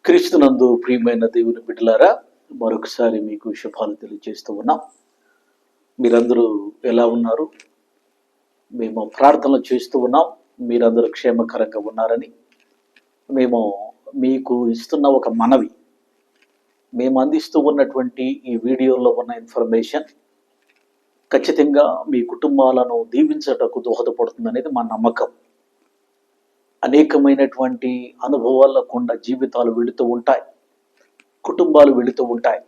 క్రీస్తునందు ప్రియమైన దేవుని బిడ్డలారా, మరొకసారి మీకు శుభాలు తెలియజేస్తూ ఉన్నాం. మీరందరూ ఎలా ఉన్నారు? మేము ప్రార్థనలు చేస్తూ ఉన్నాం, మీరందరూ క్షేమకరంగా ఉన్నారని. మేము మీకు ఇస్తున్న ఒక మనవి, మేము అందిస్తూ ఉన్నటువంటి ఈ వీడియోలో ఉన్న ఇన్ఫర్మేషన్ ఖచ్చితంగా మీ కుటుంబాలను దీవించటకు దోహదపడుతుందనేది మా నమ్మకం. అనేకమైనటువంటి అనుభవాల గుండా జీవితాలు వెళుతూ ఉంటాయి, కుటుంబాలు వెళుతూ ఉంటాయి.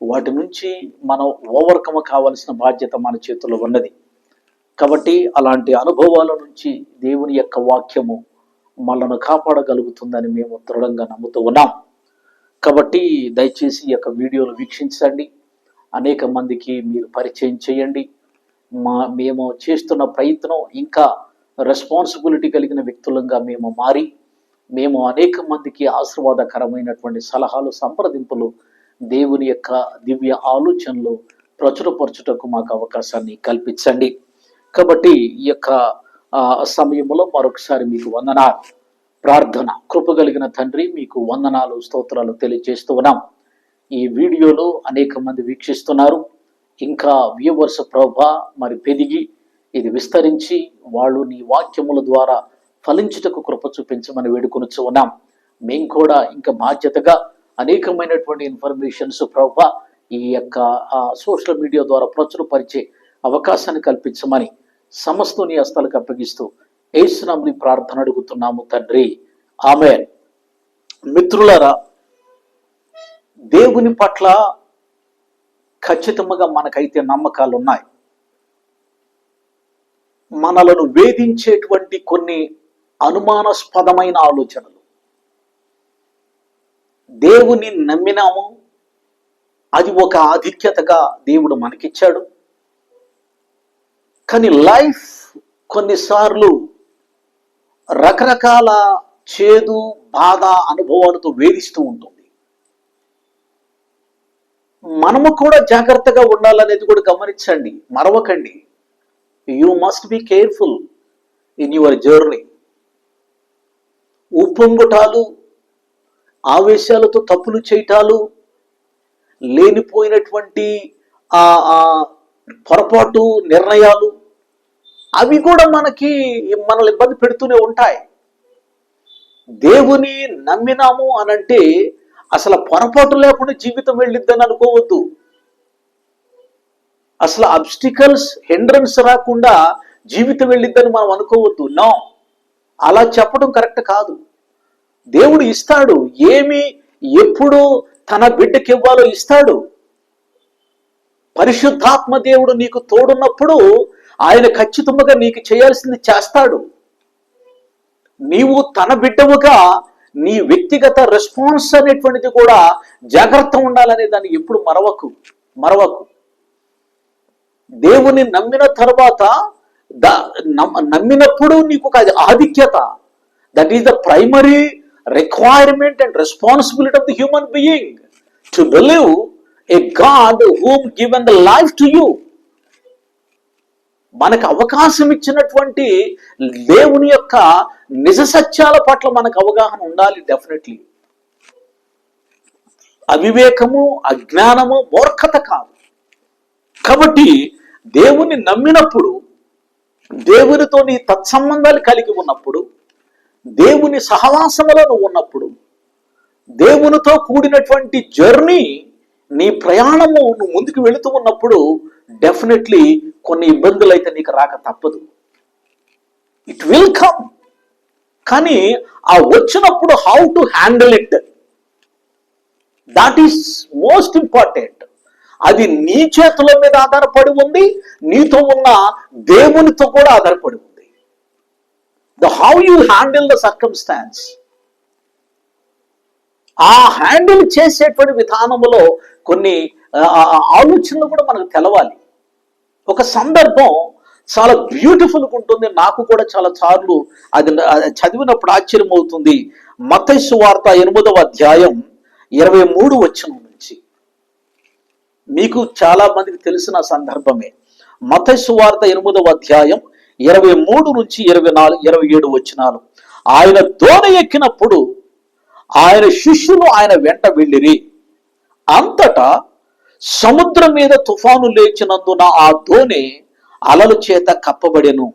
వాటి నుంచి మనం ఓవర్కమ్ కావాల్సిన బాధ్యత మన చేతుల్లో ఉన్నది. కాబట్టి అలాంటి అనుభవాల నుంచి దేవుని యొక్క వాక్యము మనల్ని కాపాడగలుగుతుందని మేము దృఢంగా నమ్ముతూ ఉన్నాం. కాబట్టి దయచేసి ఈ యొక్క వీడియోలు వీక్షించండి, అనేక మందికి మీరు పరిచయం చేయండి. మేము చేస్తున్న ప్రయత్నం ఇంకా రెస్పాన్సిబిలిటీ కలిగిన వ్యక్తులంగా మేము మారి మేము అనేక మందికి ఆశీర్వాదకరమైనటువంటి సలహాలు, సంప్రదింపులు, దేవుని యొక్క దివ్య ఆలోచనలు ప్రచురపరచుటకు మాకు అవకాశాన్ని కల్పించండి. కాబట్టి ఈ యొక్క సమయంలో మరొకసారి మీకు వందనాలు. ప్రార్థన. కృపగలిగిన తండ్రి, మీకు వందనాలు, స్తోత్రాలు తెలియజేస్తూ ఉన్నాం. ఈ వీడియోలో అనేక మంది వీక్షిస్తున్నారు. ఇంకా వ్యూవర్స్ ప్రభా మరి పెరిగి ఇది విస్తరించి వాళ్ళు నీ వాక్యముల ద్వారా ఫలించుటకు కృప చూపించమని వేడుకొనుచు ఉన్నాం. మేము కూడా ఇంకా బాధ్యతగా అనేకమైనటువంటి ఇన్ఫర్మేషన్స్ ప్రభా ఈ యొక్క సోషల్ మీడియా ద్వారా ప్రచురపరిచే అవకాశాన్ని కల్పించమని సమస్త నీ హస్తాలకు అప్పగిస్తూ యేసు నామమున ప్రార్థన అడుగుతున్నాము తండ్రి, ఆమేన్. మిత్రులారా, దేవుని పట్ల ఖచ్చితంగా మనకైతే నమ్మకాలు ఉన్నాయి. మనలను వేధించేటువంటి కొన్ని అనుమానాస్పదమైన ఆలోచనలు, దేవుని నమ్మినాము, అది ఒక ఆధిక్యతగా దేవుడు మనకిచ్చాడు. కానీ లైఫ్ కొన్నిసార్లు రకరకాల చేదు, బాధ అనుభవాలతో వేధిస్తూ ఉంటుంది. మనము కూడా జాగ్రత్తగా ఉండాలనేది కూడా గమనించండి, మరవకండి. You must be careful in your journey. ఉప్పొంగుటాలు, ఆవేశాలతో తప్పులు చేయటాలు, లేనిపోయినటువంటి పొరపాటు నిర్ణయాలు, అవి కూడా మనల్ని ఇబ్బంది పెడుతూనే ఉంటాయి. దేవుని నమ్మినాము అనంటే అసలు పొరపాటు లేకుండా జీవితం వెళ్ళిద్దని అనుకోవద్దు. అసలు అబ్స్టికల్స్, హిండ్రన్స్ రాకుండా జీవితం వెళ్ళిద్దని మనం అనుకోవద్దు. నో, అలా చెప్పడం కరెక్ట్ కాదు. దేవుడు ఇస్తాడు, ఏమి ఎప్పుడు తన బిడ్డకి ఇవ్వాలో ఇస్తాడు. పరిశుద్ధాత్మ దేవుడు నీకు తోడున్నప్పుడు ఆయన ఖచ్చితంగా నీకు చేయాల్సింది చేస్తాడు. నీవు తన బిడ్డవుగా నీ వ్యక్తిగత రెస్పాన్స్ అనేటువంటిది కూడా జాగ్రత్త ఉండాలనే దాన్ని ఎప్పుడు మరవకు. దేవుని నమ్మిన తర్వాత నమ్మినప్పుడు నీకు ఒక ఆధిక్యత. That is the primary requirement and responsibility of the human being to believe A God whom given the life to you. మనకు అవకాశం ఇచ్చినటువంటి దేవుని యొక్క నిజ సత్యాల పట్ల మనకు అవగాహన ఉండాలి. డెఫినెట్లీ అవివేకము, అజ్ఞానము, మూర్ఖత కాదు. కాబట్టి దేవుని నమ్మినప్పుడు, దేవునితో నీ తత్సంబంధాలు కలిగి ఉన్నప్పుడు, దేవుని సహవాసములో నువ్వు ఉన్నప్పుడు, దేవునితో కూడినటువంటి జర్నీ, నీ ప్రయాణము నువ్వు ముందుకు వెళుతూ ఉన్నప్పుడు డెఫినెట్లీ కొన్ని ఇబ్బందులు అయితే నీకు రాక తప్పదు. It will come. కానీ ఆ వచ్చినప్పుడు how to handle it, that is most important. అది నీ చేతుల మీద ఆధారపడి ఉంది, నీతో ఉన్న దేవునితో కూడా ఆధారపడి ఉంది. The how you handle the circumstances, ఆ హ్యాండిల్ చేసేటువంటి విధానంలో కొన్ని ఆలోచనలు కూడా మనకు తెలవాలి. ఒక సందర్భం చాలా బ్యూటిఫుల్గా ఉంటుంది. నాకు కూడా చాలా సార్లు అది చదివినప్పుడు ఆశ్చర్యం అవుతుంది. మత్తయి సువార్త 8వ అధ్యాయం 23 వచనం నుంచి, మీకు చాలా మందికి తెలిసిన సందర్భమే. మత్తయి సువార్త 8వ అధ్యాయం 23 నుంచి 24, 27 వచనాలు. ఆయన దోణి ఎక్కినప్పుడు ఆయన శిష్యులు ఆయన వెంట వెళ్ళిరి. అంతటా సముద్రం మీద తుఫాను లేచినందున ఆ దోణి అలల చేత కప్పబడెను.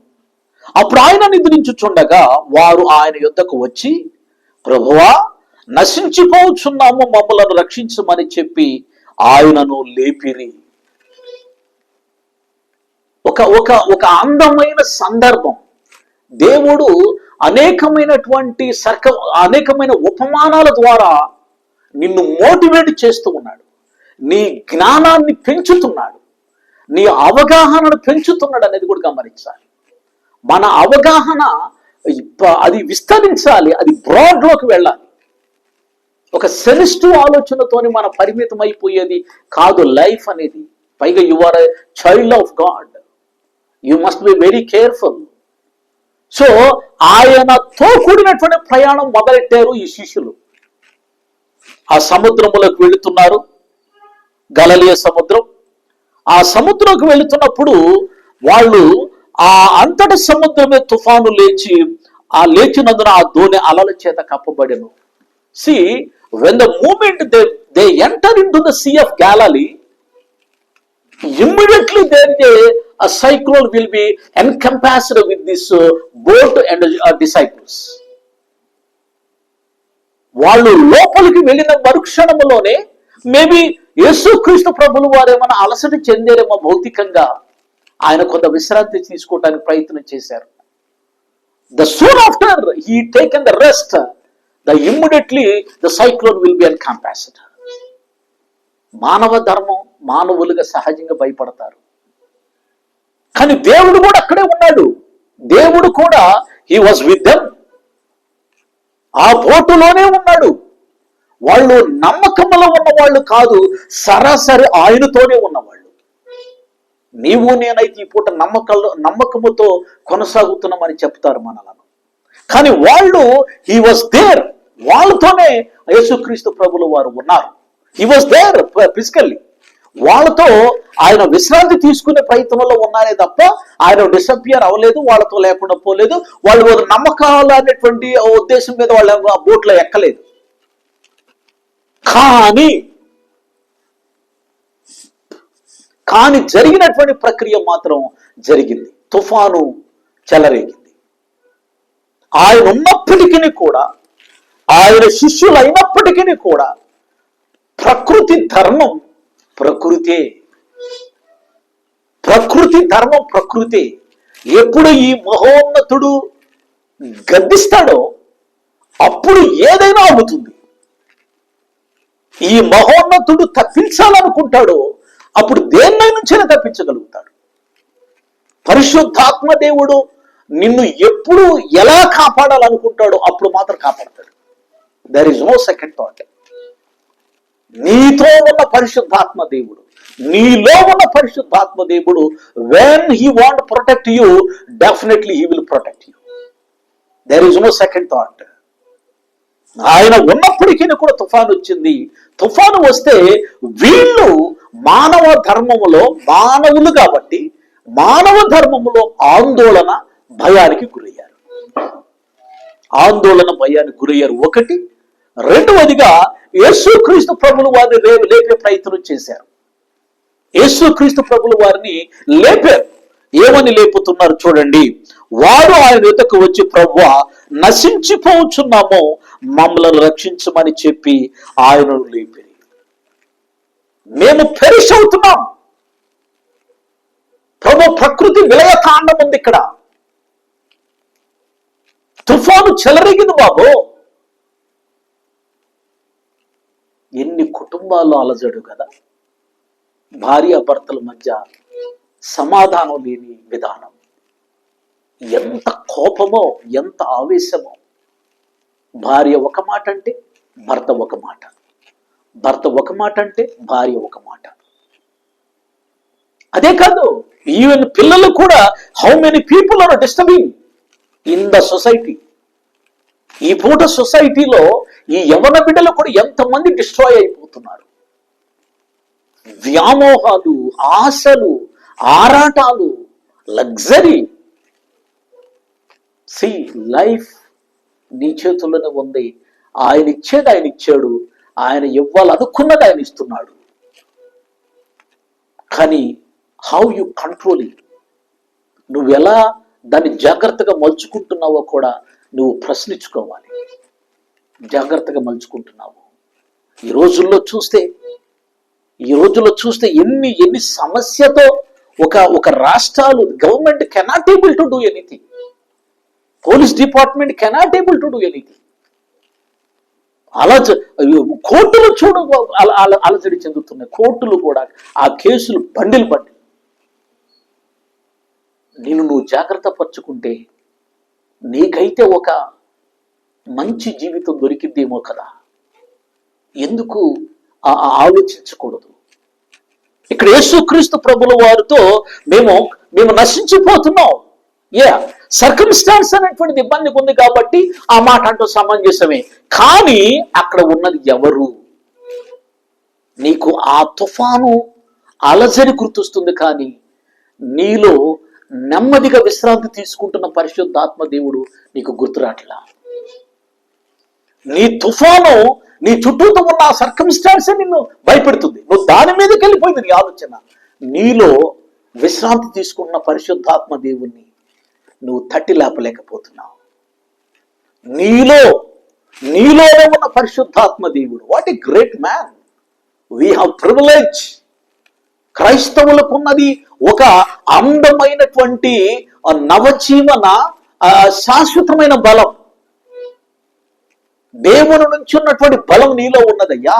అప్పుడు ఆయన నిద్రించుచుండగా వారు ఆయన యొద్దకు వచ్చి, ప్రభువా, నశించిపోచున్నాము, మమ్మలను రక్షించమని చెప్పి ఆయనను లేపిరి. ఒక ఒక ఒక అందమైన సందర్భం. దేవుడు అనేకమైన ఉపమానాల ద్వారా నిన్ను మోటివేట్ చేస్తూ ఉన్నాడు. నీ జ్ఞానాన్ని పెంచుతున్నాడు, నీ అవగాహనను పెంచుతున్నాడు అనేది కూడా గమనించాలి. మన అవగాహన అది విస్తరించాలి, అది బ్రాడ్లోకి వెళ్ళాలి. ఒక సెన్సిటివ్ ఆలోచనతోని మన పరిమితం అయిపోయేది కాదు లైఫ్ అనేది. పైగా you are a child of God, you must be very careful. So ఆయనతో కూడినటువంటి ప్రయాణం మొదలెట్టారు ఈ శిష్యులు. ఆ సముద్రములకు వెళుతున్నారు, గలిలయ సముద్రం. ఆ సముద్రంకు వెళుతున్నప్పుడు వాళ్ళు ఆ అంతట సముద్రమే తుఫాను లేచినందున ఆ దోణి అలల చేత కప్పబడెను. See, when the moment they enter into the Sea of Galilee, immediately then a cyclone will be encompassed with this boat and disciples. వాళ్ళు లోపలికి వెళ్ళిన మరుక్షణములోనే మేబీ యేసుక్రీస్తు ప్రభులు వారేమన్నా అలసట చెందేరేమో భౌతికంగా. ఆయన కొంత విశ్రాంతి తీసుకోవడానికి ప్రయత్నం చేశారు. The soon after he taken the rest, immediately the cyclone will be encompassed. మానవ ధర్మం, మానవులుగా సహజంగా భయపడతారు. కానీ దేవుడు కూడా అక్కడే ఉన్నాడు. దేవుడు కూడా he was with them. ఆ బోటులోనే ఉన్నాడు. వాళ్ళు నమ్మకంలో ఉన్నవాళ్ళు కాదు, సరాసరి ఆయనతోనే ఉన్నవాళ్ళు. నీవు నేనైతే ఈ పూట నమ్మకముతో కొనసాగుతున్నామని చెప్తారు మనలను. కానీ వాళ్ళు he was there, వాళ్ళతోనే యేసుక్రీస్తు ప్రభులు వారు ఉన్నారు. he was there physically. వాళ్ళతో ఆయన విశ్రాంతి తీసుకునే ప్రయత్నంలో ఉన్నారే తప్ప ఆయన డిసపియర్ అవ్వలేదు, వాళ్ళతో లేకుండా పోలేదు. వాళ్ళు నమ్మకాలు అనేటువంటి ఉద్దేశం మీద వాళ్ళ ఆ బోట్లో ఎక్కలేదు. కానీ జరిగినటువంటి ప్రక్రియ మాత్రం జరిగింది. తుఫాను చెలరేగింది. ఆయన ఉన్నప్పటికీ కూడా, ఆయన శిష్యులు అయినప్పటికీ కూడా ప్రకృతి ధర్మం ప్రకృతే. ప్రకృతి ధర్మం ప్రకృతే. ఎప్పుడు ఈ మహోన్నతుడు గద్దిస్తాడో అప్పుడు ఏదైనా అవుతుంది. ఈ మహోన్నతుడు తప్పించాలనుకుంటాడో అప్పుడు దేన్నై నుంచైనా తప్పించగలుగుతాడు. పరిశుద్ధాత్మ దేవుడు నిన్ను ఎప్పుడు ఎలా కాపాడాలనుకుంటాడో అప్పుడు మాత్రం కాపాడతాడు. There is no second thought. నీతో ఉన్న పరిశుద్ధాత్మ దేవుడు, నీలో ఉన్న పరిశుద్ధాత్మ దేవుడు, when he want to protect you, definitely he will protect you. There is no second thought. ఆయన ఉన్నప్పటికీ కూడా తుఫాను వచ్చింది. తుఫాను వస్తే వీళ్ళు మానవ ధర్మములో మానవులు కాబట్టి మానవ ధర్మములో ఆందోళన భయానికి గురయ్యారు. ఆందోళన భయానికి గురయ్యారు. ఒకటి. రెండవదిగా యేసుక్రీస్తు ప్రభులు వారిని లేపే ప్రయత్నం చేశారు. యేసుక్రీస్తు ప్రభులు వారిని లేపారు. ఏమని లేపుతున్నారు చూడండి. వారు ఆయన యొద్దకు వచ్చి, ప్రభువా, నశించిపోచున్నాము, మమ్మల్ని రక్షించమని చెప్పి ఆయనను లేపారు. మేము పెరిష్ అవుతున్నాం ప్రభు. ప్రకృతి విలయ తాండం ఉంది ఇక్కడ. తుఫాను చెలరేగింది బాబు. ఎన్ని కుటుంబాల్లో అలజడు కదా. భార్యాభర్తల మధ్య సమాధానం లేని విధానం. ఎంత కోపమో, ఎంత ఆవేశమో. భార్య ఒక మాట అంటే భర్త ఒక మాట, భర్త ఒక మాట అంటే భార్య ఒక మాట. అదే కాదు, ఈవెన్ పిల్లలు కూడా, how many people are disturbing in the society. ఈ పూట సొసైటీలో ఈ యవన బిడ్డలు కూడా ఎంతమంది డిస్ట్రాయ్ అయిపోతున్నారు. వ్యామోహాలు, ఆశలు, ఆరాటాలు, లగ్జరీ. సి లైఫ్ నీ చేతుల్లోనే ఉంది. ఆయన ఇచ్చేది ఆయన ఇచ్చాడు, ఆయన ఇవ్వాలనుకున్నది ఆయన ఇస్తున్నాడు. కానీ హౌ యు కంట్రోల్ ఇట్, నువ్వు ఎలా దాన్ని జాగ్రత్తగా మలుచుకుంటున్నావో కూడా నువ్వు ప్రశ్నించుకోవాలి. జాగ్రత్తగా మలుచుకుంటున్నావు. ఈ రోజుల్లో చూస్తే ఎన్ని సమస్యతో ఒక రాష్ట్రాలు, government cannot able to do anything, police department cannot able to do anything. అలా కోర్టులు చూడు అలజడి చెందుతున్నాయి. కోర్టులు కూడా ఆ కేసులు బండిలు. నువ్వు జాగ్రత్త పరుచుకుంటే నీకైతే ఒక మంచి జీవితం దొరికిద్దేమో కదా. ఎందుకు ఆలోచించకూడదు? ఇక్కడ యేసుక్రీస్తు ప్రభుల వారితో మేము నశించిపోతున్నాం. సర్కమ్స్టాన్స్ అనేటువంటిది ఇబ్బందిగా ఉంది కాబట్టి ఆ మాట అంటూ సమంజసమే. కానీ అక్కడ ఉన్నది ఎవరు? నీకు ఆ తుఫాను అలజడి గుర్తొస్తుంది, కానీ నీలో నెమ్మదిగా విశ్రాంతి తీసుకుంటున్న పరిశుద్ధాత్మ దేవుడు నీకు గుర్తురాట్లా. నీ తుఫాను నీ చుట్టూతో ఉన్న ఆ సర్కమ్స్టాన్స్ నిన్ను భయపెడుతుంది. నువ్వు దాని మీదకి వెళ్ళిపోయింది నీ ఆలోచన. నీలో విశ్రాంతి తీసుకున్న పరిశుద్ధాత్మ దేవుణ్ణి నువ్వు తట్టి లేపలేకపోతున్నావు. నీలోనే ఉన్న పరిశుద్ధాత్మ దేవుడు, what a great man. We have privilege. క్రైస్తవులకు ఉన్నది ఒక అందమైనటువంటి నవజీవన శాశ్వతమైన బలం. దేవుని నుంచి ఉన్నటువంటి బలం నీలో ఉన్నదయ్యా.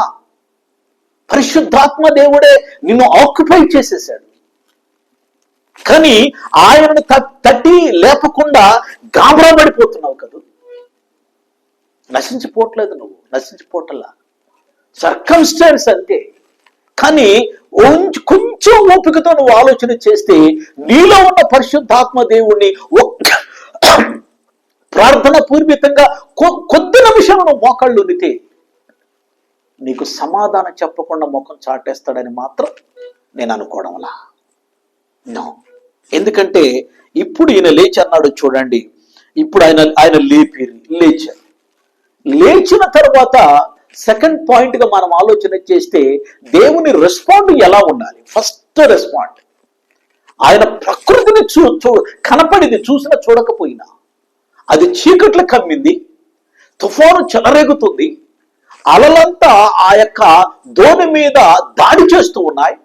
పరిశుద్ధాత్మ దేవుడే నిన్ను ఆక్యుపై చేసేసాడు. కానీ ఆయనను తట్టి లేపకుండా గాబరా పడిపోతున్నావు కదా. నశించిపోవట్లేదు, నువ్వు నశించిపోవట్లా. సర్కమ్స్టాన్స్ అంతే. కానీ కొంచెం ఓపికతో నువ్వు ఆలోచన చేస్తే నీలో ఉన్న పరిశుద్ధాత్మ దేవుణ్ణి ప్రార్థన పూర్వకంగా కొద్ది నిమిషంలో నువ్వు మోకాళ్ళు ఉనితే నీకు సమాధానం చెప్పకుండా ముఖం చాటేస్తాడని మాత్రం నేను అనుకోవడంలా. నో. ఎందుకంటే ఇప్పుడు ఈయన లేచి అన్నాడు చూడండి. ఇప్పుడు ఆయన లేచిన తర్వాత సెకండ్ పాయింట్ గా మనం ఆలోచన చేస్తే దేవుని రెస్పాండ్ ఎలా ఉండాలి? ఫస్ట్ రెస్పాండ్, ఆయన ప్రకృతిని కనపడింది, చూసినా చూడకపోయినా. అది చీకట్లు కమ్మింది, తుఫాను చెలరేగుతుంది, అలలంతా ఆ యొక్క దోణి మీద దాడి చేస్తూ ఉన్నాయి.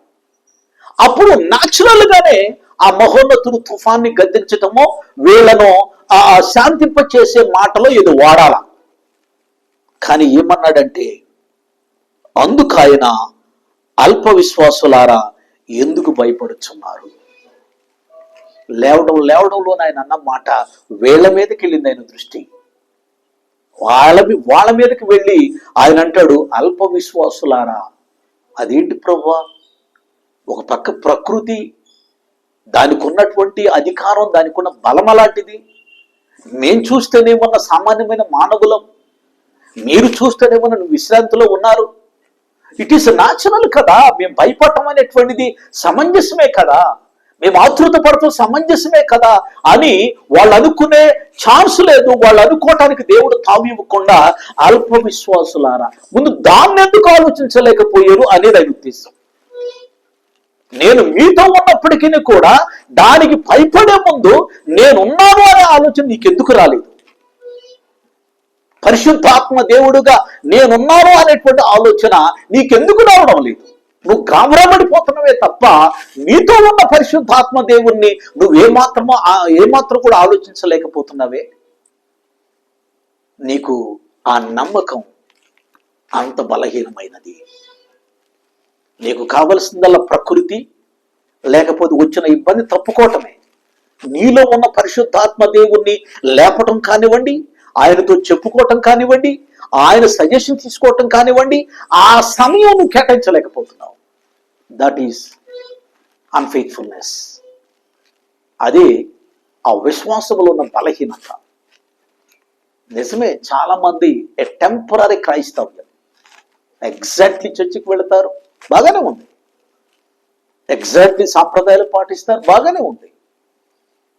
అప్పుడు న్యాచురల్ గానే ఆ మహోన్నతుడు తుఫాన్ని గద్దించటమో వీళ్ళను శాంతింప చేసే మాటలో ఏదో వాడాల. కానీ ఏమన్నాడంటే, అందుకు ఆయన అల్ప విశ్వాసులారా ఎందుకు భయపడుచున్నారు? లేవడంలో ఆయన అన్న మాట వీళ్ళ మీదకి వెళ్ళింది ఆయన దృష్టి. వాళ్ళ మీదకి వెళ్ళి ఆయన అంటాడు, అల్ప విశ్వాసులారా. అదేంటి ప్రభువా? ఒక పక్క ప్రకృతి, దానికి ఉన్నటువంటి అధికారం, దానికి ఉన్న బలం అలాంటిది. మేము చూస్తేనేమన్నా సామాన్యమైన మానవులం, మీరు చూస్తేనేమన్నా విశ్రాంతిలో ఉన్నారు. ఇట్ ఈస్ న్యాచురల్ కదా. మేము భయపడటం అనేటువంటిది సమంజసమే కదా, మేము ఆతృత పడుతూ సమంజసమే కదా అని వాళ్ళు అనుకునే ఛాన్స్ లేదు. వాళ్ళు అనుకోవటానికి దేవుడు తావు ఇవ్వకుండా అల్ప విశ్వాసులారా, ముందు దాన్ని ఎందుకు ఆలోచించలేకపోయారు అనేది ఆయన ఉద్దేశం. నేను మీతో ఉన్నప్పటికీ కూడా దానికి భయపడే ముందు నేనున్నాను అనే ఆలోచన నీకెందుకు రాలేదు? పరిశుద్ధాత్మ దేవుడుగా నేనున్నాను అనేటువంటి ఆలోచన నీకెందుకు రావడం లేదు? నువ్వు గాబరాపడిపోతున్నావే తప్ప నీతో ఉన్న పరిశుద్ధాత్మ దేవుణ్ణి నువ్వు ఏమాత్రం కూడా ఆలోచించలేకపోతున్నావే. నీకు ఆ నమ్మకం అంత బలహీనమైనది. నీకు కావలసిందల్లా ప్రకృతి, లేకపోతే వచ్చిన ఇబ్బంది తప్పుకోవటమే. నీలో ఉన్న పరిశుద్ధాత్మ దేవుణ్ణి లేపటం కానివ్వండి, ఆయనతో చెప్పుకోవటం కానివ్వండి, ఆయన సజెషన్ తీసుకోవటం కానివ్వండి, ఆ సమయం నువ్వు కేటాయించలేకపోతున్నావు. That is unfaithfulness. అదే ఆ విశ్వాసంలో ఉన్న బలహీనత. నిజమే, చాలా మంది టెంపరరీ క్రైస్తవ్యం, ఎగ్జాక్ట్లీ చర్చికి వెళతారు, బాగానే ఉంది. ఎగ్జాక్ట్లీ సాంప్రదాయాలు పాటిస్తారు, బాగానే ఉంది.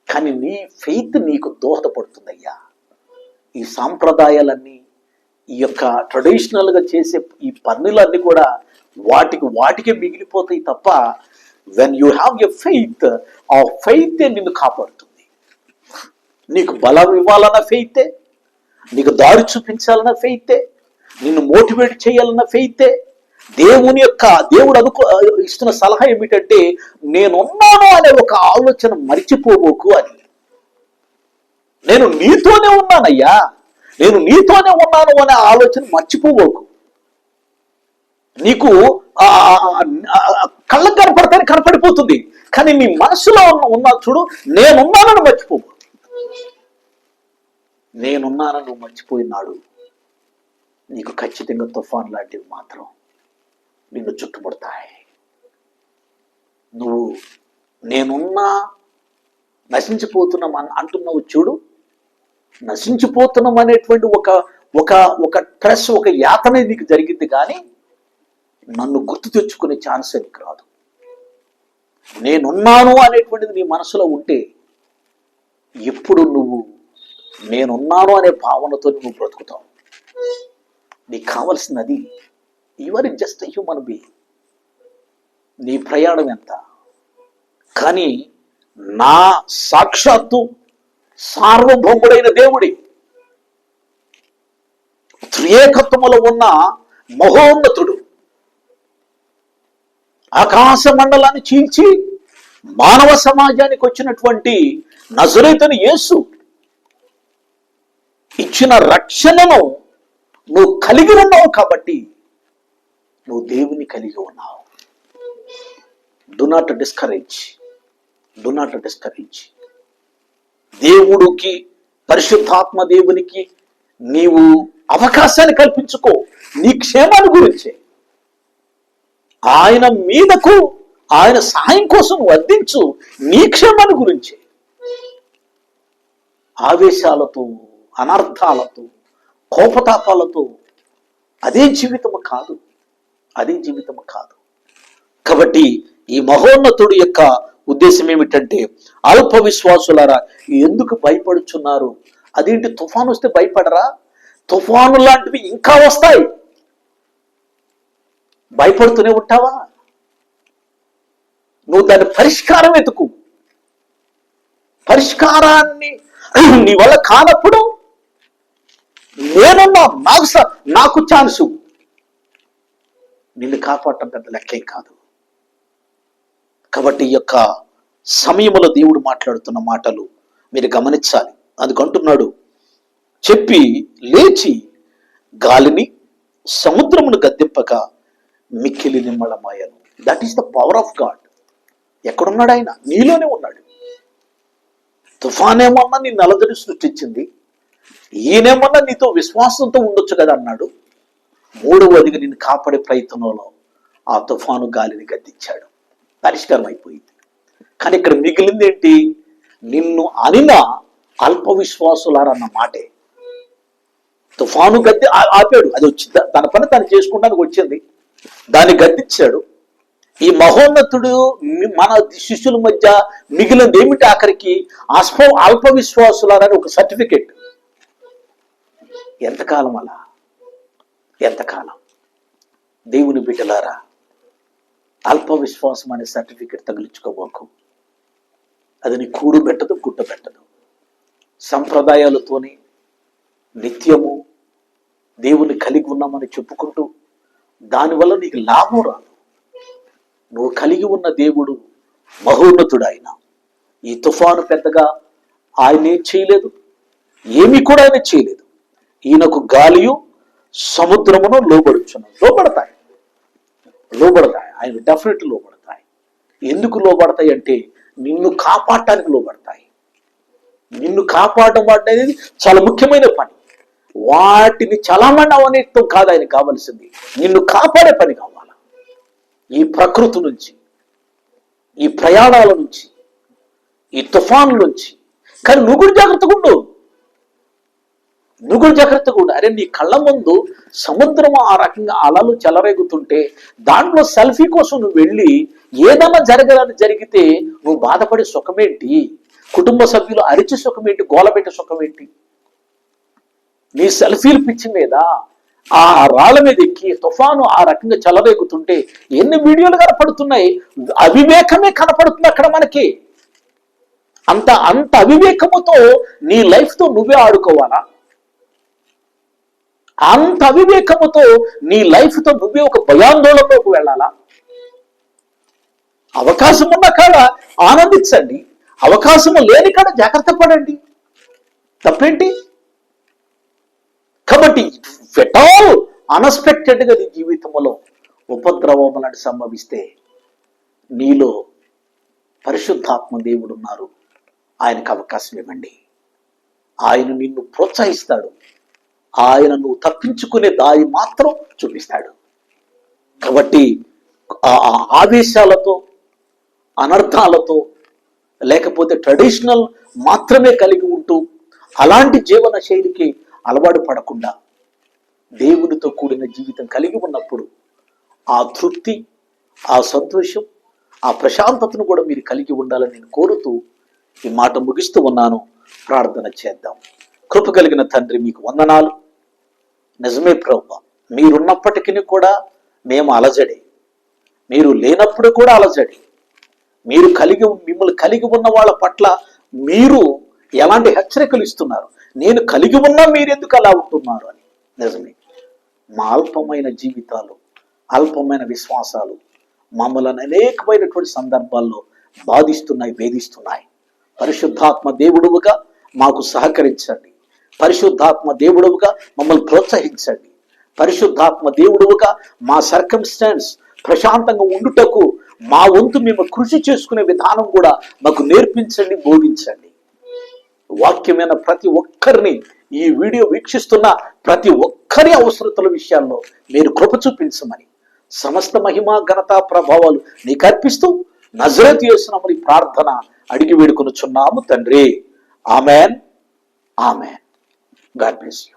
కానీ నీ ఫెయిత్ నీకు దోహదపడుతుందయ్యా. ఈ సాంప్రదాయాలన్నీ, ఈ యొక్క ట్రెడిషనల్గా చేసే ఈ పనులన్నీ కూడా వాటికే మిగిలిపోతాయి తప్ప, when you have a faith, ఆ ఫెయితే నిన్ను కాపాడుతుంది. నీకు బలం ఇవ్వాలన్న ఫెయితే, నీకు దారి చూపించాలన్న ఫెయితే, నిన్ను మోటివేట్ చేయాలన్న ఫెయితే. దేవుడు ఇస్తున్న సలహా ఏమిటంటే, నేనున్నాను అనే ఒక ఆలోచన మర్చిపోబోకు అని. నేను నీతోనే ఉన్నానయ్యా, నేను నీతోనే ఉన్నాను అనే ఆలోచన మర్చిపోబోకు. నీకు కళ్ళకు కనపడిపోతుంది, కానీ నీ మనసులో ఉన్న చూడు, నేనున్నానని మర్చిపోబో. నేనున్నానని నువ్వు మర్చిపోయినాడు, నీకు ఖచ్చితంగా తుఫాన్ లాంటివి మాత్రం నిన్ను చుట్టుముడతాయి. నువ్వు నేనున్నా నశించిపోతున్నాం అంటున్నావు చూడు, నశించిపోతున్నాం అనేటువంటి ఒక ట్రెస్, ఒక యాతన నీకు జరిగింది, కానీ నన్ను గుర్తు తెచ్చుకునే ఛాన్స్ నీకు రాదు. నేనున్నాను అనేటువంటిది నీ మనసులో ఉంటే ఎప్పుడు నువ్వు నేనున్నాను అనే భావనతో నువ్వు బ్రతుకుతావు. నీకు కావలసినది, you are just human being. నీ ప్రయాణం ఎంత, కానీ నా సాక్షాత్తు సార్వభౌముడైన దేవుడి త్రియేకత్వములో ఉన్న మహోన్నతుడు ఆకాశ మండలాన్ని చీల్చి మానవ సమాజానికి వచ్చినటువంటి నజరేతుని యేసు ఇచ్చిన రక్షణను నువ్వు కలిగి ఉన్నావు కాబట్టి నువ్వు దేవుని కలిగి ఉన్నావు. Do not discourage. దేవుడికి, పరిశుద్ధాత్మ దేవునికి నీవు అవకాశాన్ని కల్పించుకో. నీ క్షేమాన్ని గురించే, ఆయన మీదకు ఆయన సహాయం కోసం వర్ధించు. నీ క్షేమాన్ని గురించే. ఆవేశాలతో, అనర్థాలతో, కోపతాపాలతో అదే జీవితము కాదు. కాబట్టి ఈ మహోన్నతుడి యొక్క ఉద్దేశం ఏమిటంటే, అల్ప విశ్వాసులారా ఎందుకు భయపడుచున్నారు? అదేంటి, తుఫాను వస్తే భయపడరా? తుఫాను లాంటివి ఇంకా వస్తాయి, భయపడుతూనే ఉంటావా? నువ్వు దాని పరిష్కారం వెతుకు. పరిష్కారాన్ని నీ వల్ల కానప్పుడు నేనున్నా, నాకు ఛాన్సు. నిన్ను కాపాడటం పెద్ద లెక్కేం కాదు. కాబట్టి ఈ యొక్క సమయంలో దేవుడు మాట్లాడుతున్న మాటలు మీరు గమనించాలి. అందుకంటున్నాడు, చెప్పి లేచి గాలిని సముద్రమును గద్దెంపక మిక్కిలి నిమ్మళమాయను. That is the power of God. ఎక్కడున్నాడు ఆయన? నీలోనే ఉన్నాడు. తుఫానేమన్నా నీ నలదడి సృష్టించింది, ఈయనేమన్నా నీతో విశ్వాసంతో ఉండొచ్చు కదా అన్నాడు. మూడవదిగా నిన్ను కాపాడే ప్రయత్నంలో ఆ తుఫాను గాలిని గద్దించాడు. పరిష్కారం అయిపోయింది. కానీ ఇక్కడ మిగిలింది ఏంటి? నిన్ను అనిన అల్ప విశ్వాసులారన్న మాటే. తుఫాను గద్ది ఆపాడు, అది వచ్చింది, తన పని తను చేసుకుంటానికి వచ్చింది, దాన్ని గద్దించాడు. ఈ మహోన్నతుడు మన శిష్యుల మధ్య మిగిలింది ఏమిటి? ఆఖరికి అల్ప విశ్వాసులారని ఒక సర్టిఫికెట్. ఎంతకాలం అలా? ఎంతకాలం? దేవుని బిడ్డలారా, అల్ప విశ్వాసం అనే సర్టిఫికెట్ తగిలించుకోబోకు. అది నీ కూడు పెట్టదు, గుడ్డ పెట్టదు. సంప్రదాయాలతోని నిత్యము దేవుని కలిగి ఉన్నామని చెప్పుకుంటూ దానివల్ల నీకు లాభం రాదు. నువ్వు కలిగి ఉన్న దేవుడు మహోన్నతుడు. ఆయన ఈ తుఫాను పెద్దగా ఆయన ఏం చేయలేదు, ఏమీ కూడా ఆయన చేయలేదు. ఈయనకు గాలియు సముద్రమును లోబడతాయి. ఆయన డెఫినెట్ లోబడతాయి. ఎందుకు లోబడతాయి అంటే, నిన్ను కాపాడటానికి లోబడతాయి. నిన్ను కాపాడడం అనేది చాలా ముఖ్యమైన పని. వాటిని చలామణి అవనేతో కాదు ఆయన కావలసింది, నిన్ను కాపాడే పని కావాలా. ఈ ప్రకృతి నుంచి, ఈ ప్రయాణాల నుంచి, ఈ తుఫాను నుంచి. కానీ నువ్వు కూడా జాగ్రత్తగా ఉండు. అరే, నీ కళ్ళ ముందు సముద్రం ఆ రకంగా అలలు చెలరేగుతుంటే దాంట్లో సెల్ఫీ కోసం నువ్వు వెళ్ళి ఏదైనా జరిగితే నువ్వు బాధపడే సుఖమేంటి? కుటుంబ సభ్యులు అరిచి సుఖమేంటి? గోలబెట్టే సుఖమేంటి? నీ సెల్ఫీలు పిచ్చి మీద ఆ రాళ్ల మీద ఎక్కి తుఫాను ఆ రకంగా చెలరేగుతుంటే ఎన్ని వీడియోలు కనపడుతున్నాయి. అవివేకమే కనపడుతుంది అక్కడ మనకి. అంత అంత అవివేకముతో నీ లైఫ్తో నువ్వే ఆడుకోవాలా? అంత అవివేకముతో నీ లైఫ్తో నువ్వే ఒక భయాందోళనలోకి వెళ్ళాలా? అవకాశం ఉన్న కాడ ఆనందించండి, అవకాశము లేని కాడ జాగ్రత్త పడండి, తప్పేంటి? కాబట్టి ఫెటాల్ అన్ఎక్స్పెక్టెడ్ గా నీ జీవితంలో ఉపద్రవములను సంభవిస్తే నీలో పరిశుద్ధాత్మ దేవుడు ఉన్నారు, ఆయనకు అవకాశం ఇవ్వండి. ఆయన నిన్ను ప్రోత్సహిస్తాడు, ఆయన నువ్వు తప్పించుకునే దారి మాత్రం చూపిస్తాడు. కాబట్టి ఆవేశాలతో, అనర్థాలతో, లేకపోతే ట్రెడిషనల్ మాత్రమే కలిగి ఉంటూ అలాంటి జీవన శైలికి అలవాటు పడకుండా దేవునితో కూడిన జీవితం కలిగి ఉన్నప్పుడు ఆ తృప్తి, ఆ సంతోషం, ఆ ప్రశాంతతను కూడా మీరు కలిగి ఉండాలని నేను కోరుతూ ఈ మాట ముగిస్తూ ఉన్నాను. ప్రార్థన చేద్దాం. కృప కలిగిన తండ్రి, మీకు వందనాలు. నిజమే ప్రభువా, మీరున్నప్పటికీ కూడా మేము అలజడి, మీరు లేనప్పుడు కూడా అలజడి. మిమ్మల్ని కలిగి ఉన్న వాళ్ళ పట్ల మీరు ఎలాంటి హెచ్చరికలు ఇస్తున్నారు, నేను కలిగి ఉన్నా మీరెందుకు అలా ఉంటున్నారు అని. నిజమే, మా అల్పమైన జీవితాలు, అల్పమైన విశ్వాసాలు మమ్మల్ని అనేకమైనటువంటి సందర్భాల్లో బాధిస్తున్నాయి, వేధిస్తున్నాయి. పరిశుద్ధాత్మ దేవుడుగా మాకు సహకరించండి. పరిశుద్ధాత్మ దేవుడుగా మమ్మల్ని ప్రోత్సహించండి. పరిశుద్ధాత్మ దేవుడుగా మా సర్కమ్స్టాన్స్ ప్రశాంతంగా ఉండుటకు మా వంతు మేము కృషి చేసుకునే విధానం కూడా మాకు నేర్పించండి, బోధించండి. వాక్యమైన ప్రతి ఒక్కరిని, ఈ వీడియో వీక్షిస్తున్న ప్రతి ఒక్కరి అవసరతల విషయాల్లో మీరు కృప చూపించమని, సమస్త మహిమ ఘనత ప్రభావాలు నీకు అర్పిస్తూ నజరేతు యేసునామమున ప్రార్థన అడిగి వేడుకొనుచున్నాము తండ్రి. Amen, amen. God bless you.